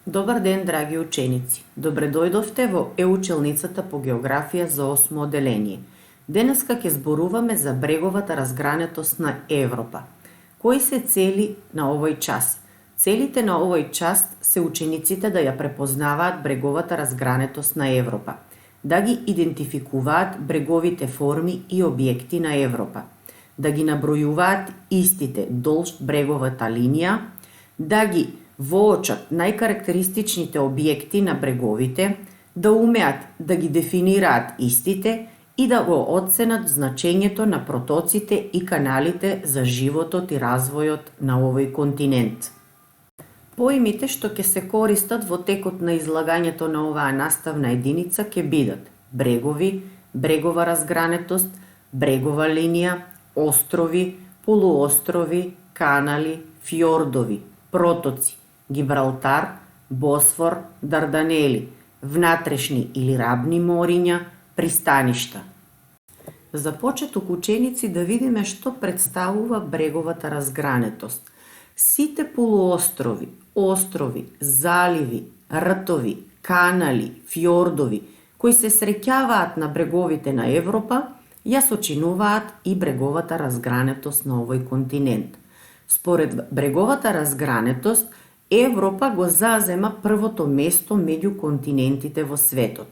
Добар ден, драги ученици! Добре дојдовте во училницата по географија за 8 оделение. Денеска ќе зборуваме за бреговата разгранетост на Европа. Кои се цели на овој час? Целите на овој час се учениците да ја препознаваат бреговата разгранетост на Европа, да ги идентификуваат бреговите форми и објекти на Европа, да ги набројуваат истите долж бреговата линија, да ги воочат најкарактеристичните објекти на бреговите, да умеат да ги дефинираат истите и да го оценат значењето на протоците и каналите за животот и развојот на овој континент. Поимите што ќе се користат во текот на излагањето на оваа наставна единица ќе бидат брегови, брегова разгранетост, брегова линија, острови, полуострови, канали, фјордови, протоци, Гибралтар, Босфор, Дарданели, внатрешни или рабни мориња, пристаништа. За почеток ученици да видиме што представува бреговата разгранетост. Сите полуострови, острови, заливи, ртови, канали, фјордови кои се среќаваат на бреговите на Европа, ја сочинуваат и бреговата разгранетост на овој континент. Според бреговата разгранетост, Европа го зазема првото место меѓу континентите во светот.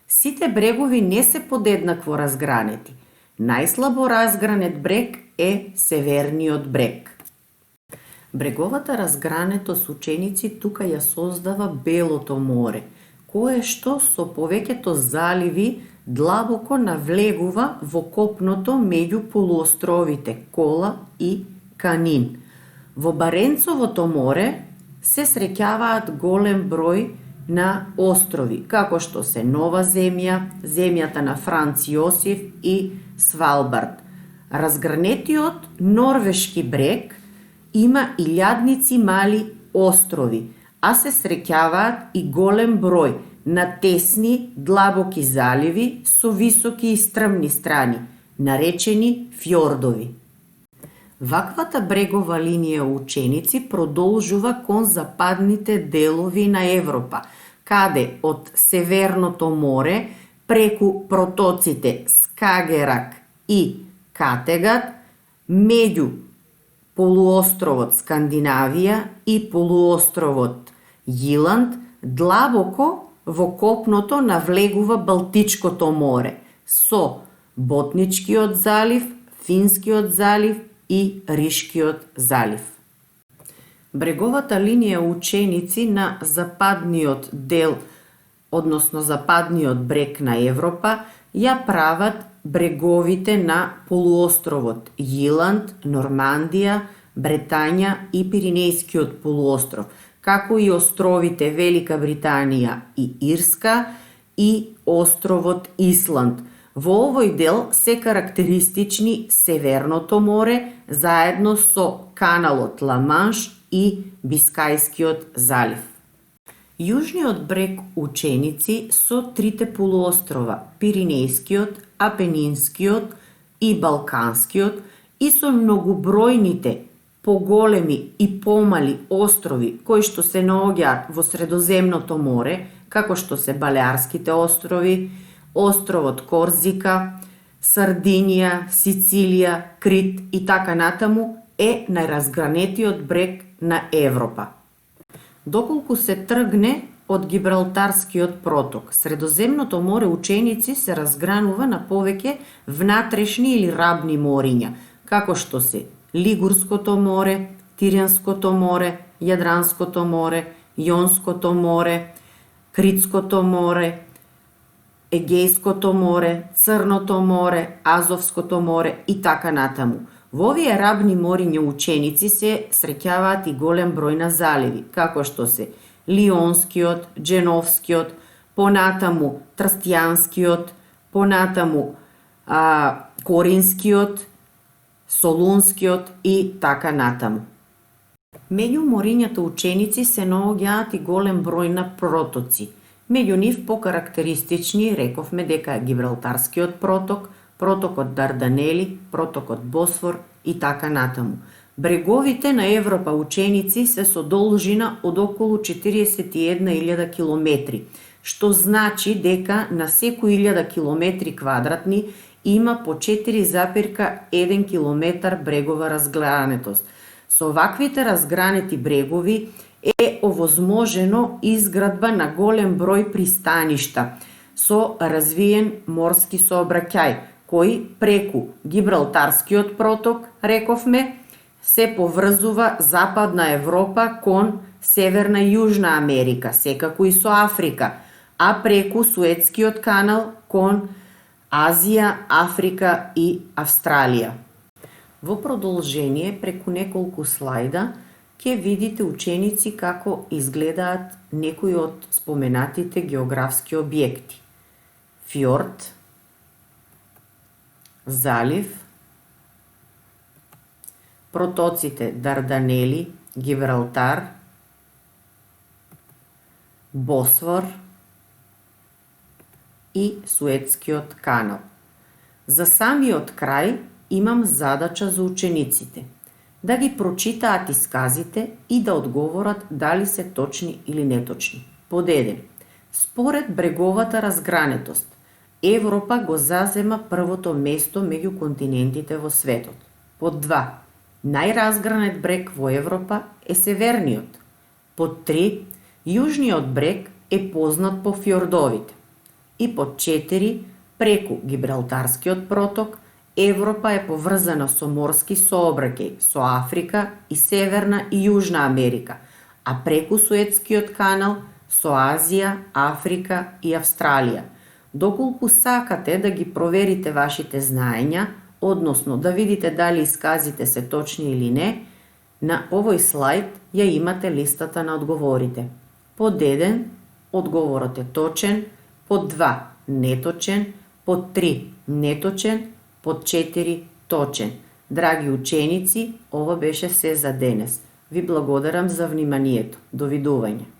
Сите брегови не се подеднакво разгранети. Најслабо разгранет брег е северниот брег. Бреговата разгранетост ученици тука ја создава Белото море, кое што со повеќето заливи длабоко навлегува во копното меѓу полуостровите Кола и Канин. Во Баренцовото море се среќаваат голем број на острови, како што се Нова земја, земјата на Франц Јосиф и Свалбард. Разгранетиот норвешки брег има илјадници мали острови, а се среќаваат и голем број на тесни, длабоки заливи со високи и стрмни страни, наречени фјордови. Ваквата брегова линија ученици продолжува кон западните делови на Европа, каде од Северното море преку протоците Скагерак и Категат, меѓу полуостровот Скандинавија и полуостровот Јиланд, длабоко во копното навлегува Балтичкото море со Ботничкиот залив, Финскиот залив и Ришкиот залив. Бреговата линија ученици на западниот дел, односно западниот брег на Европа, ја прават бреговите на полуостровот Јиланд, Нормандија, Бретања и Пиринејскиот полуостров, како и островите Велика Британија и Ирска и островот Исланд. Во овој дел се карактеристични Северното море заедно со каналот Ла-Манш и Бискајскиот залив. Јужниот брег ученици со трите полуострова Пиринејскиот, Апенинскиот и Балканскиот и со многобројните поголеми и помали острови кои што се наоѓаат во Средоземното море, како што се Балеарските острови, островот Корзика, Сардинија, Сицилија, Крит и така натаму, е најразгранетиот брег на Европа. Доколку се тргне од Гибралтарскиот проток, Средоземното море ученици се разгранува на повеќе внатрешни или рабни мориња, како што се Лигурското море, Тиренското море, Јадранското море, Јонското море, Критското море, Егејското море, Црното море, Азовското море и така натаму. Во овие рабни мориња ученици се среќаваат и голем број на заливи, како што се Лионскиот, Дженовскиот, понатаму Трстјанскиот, понатаму Коринскиот, Солунскиот и така натаму. Меѓу морињата ученици се наоѓаат и голем број на протоци. Меѓу нив покарактеристични рековме дека е Гибралтарскиот проток, протокот Дарданели, протокот Босфор и така натаму. Бреговите на Европа, ученици, се со должина од околу 41.000 километри, што значи дека на секој 1000 километри квадратни има по 4,1 километар брегова разгранетост. Со ваквите разгранети брегови е овозможено изградба на голем број пристаништа со развиен морски сообраќај, кој преку Гибралтарскиот проток, рековме, се поврзува Западна Европа кон Северна и Јужна Америка, секако и со Африка, а преку Суетскиот канал кон Азија, Африка и Австралија. Во продолжение, преку неколку слајда, ќе видите, ученици, како изгледаат некои од споменатите географски објекти. Фјорд, залив, протоците Дарданели, Гибралтар, Босфор и Суетскиот канал. За самиот крај имам задача за учениците да ги прочитаат исказите и да одговорат дали се точни или неточни. Под 1. Според бреговата разгранетост, Европа го зазема првото место меѓу континентите во светот. Под 2. Најразгранет брег во Европа е северниот. Под 3. Јужниот брег е познат по фјордовите. И под 4. Преку Гибралтарскиот проток, Европа е поврзана со морски сообраќај со Африка и Северна и Јужна Америка, а преку Суетскиот канал со Азија, Африка и Австралија. Доколку сакате да ги проверите вашите знаења, односно да видите дали исказите се точни или не, на овој слайд ја имате листата на одговорите. Под 1 одговорот е точен, под 2 неточен, под 3 неточен, под 4 точен. Драги ученици, ова беше се за денес. Ви благодарам за вниманието. Довидување.